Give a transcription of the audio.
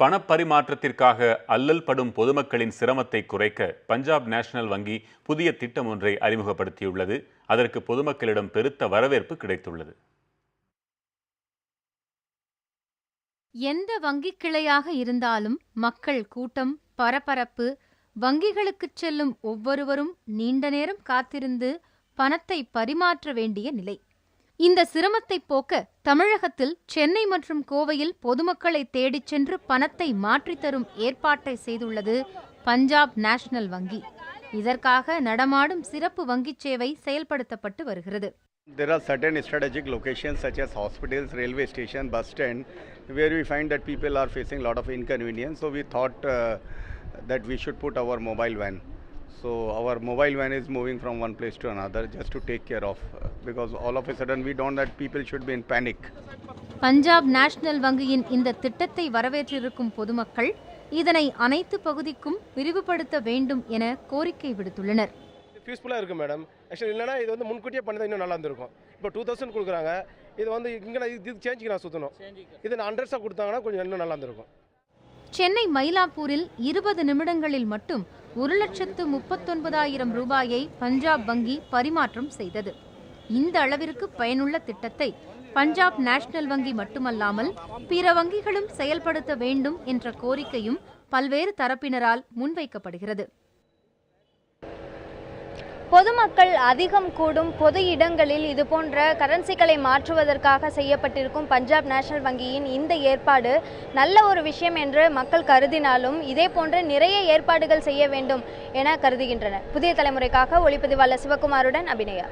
பணப்பரிமாற்றத்திற்காக அல்லல் படும் பொதுமக்களின் சிரமத்தை குறைக்க பஞ்சாப் நேஷனல் வங்கி புதிய திட்டம் ஒன்றை அறிமுகப்படுத்தியுள்ளது. அதற்கு பொதுமக்களிடம் பெருத்த வரவேற்பு கிடைத்துள்ளது. எந்த வங்கி கிளையாக இருந்தாலும் மக்கள் கூட்டம், பரபரப்பு, வங்கிகளுக்கு செல்லும் ஒவ்வொருவரும் நீண்ட நேரம் காத்திருந்து பணத்தை பரிமாற்ற வேண்டிய நிலை. இந்த சிரமத்தை போக்க தமிழகத்தில் சென்னை மற்றும் கோவையில் பொதுமக்களை தேடிச் சென்று பணத்தை மாற்றித்தரும் ஏற்பாட்டை செய்துள்ளது பஞ்சாப் நேஷனல் வங்கி. இதற்காக நடமாடும் சிறப்பு வங்கிச் சேவை செயல்படுத்தப்பட்டு வருகிறது. There are certain strategic locations such as hospitals, railway station, bus stand, where we find that people are facing a lot of inconvenience. So we thought that we should put our mobile van. So our mobile van is moving from one place to another just to take care of, because all of a sudden we don't that people should be in panic. Punjab national வங்கியின் இந்த திட்டத்தை வரவேற்றிருக்கும் பொதுமக்கள் இதனை அனைத்து பகுதிக்கும் விரிவுபடுத்த வேண்டும் என கோரிக்கை விடுத்துள்ளனர். பீஸ்ஃபுல்லாக இருக்குது மேடம். ஆக்சுவலி இல்லைனா இது வந்து முன்கூட்டியே பண்ணி இன்னும் நல்லா இருந்திருக்கும். இப்போ 2000 கொடுக்குறாங்க. இது வந்து இங்கே இது சேஞ்சுக்கு நான் சுற்றணும். இது நான் 100 கொடுத்தாங்கன்னா கொஞ்சம் இன்னும் நல்லா இருந்திருக்கும். சென்னை மயிலாப்பூரில் 20 நிமிடங்களில் மட்டும் 1,39,000 ரூபாயை பஞ்சாப் வங்கி பரிமாற்றம் செய்தது. இந்த அளவிற்கு பயனுள்ள திட்டத்தை பஞ்சாப் நேஷனல் வங்கி மட்டுமல்லாமல் பிற வங்கிகளும் செயல்படுத்த வேண்டும் என்ற கோரிக்கையும் பல்வேறு தரப்பினரால் முன்வைக்கப்படுகிறது. பொதுமக்கள் அதிகம் கூடும் பொது இடங்களில் இதுபோன்ற கரன்சிகளை மாற்றுவதற்காக செய்யப்பட்டிருக்கும் பஞ்சாப் நேஷனல் வங்கியின் இந்த ஏற்பாடு நல்ல ஒரு விஷயம் என்று மக்கள் கருதினாலும் இதே போன்ற நிறைய ஏற்பாடுகள் செய்ய வேண்டும் என கருதுகின்றனர். புதிய தலைமுறைக்காக ஒளிப்பதிவாளர் சிவகுமாருடன் அபிநயா.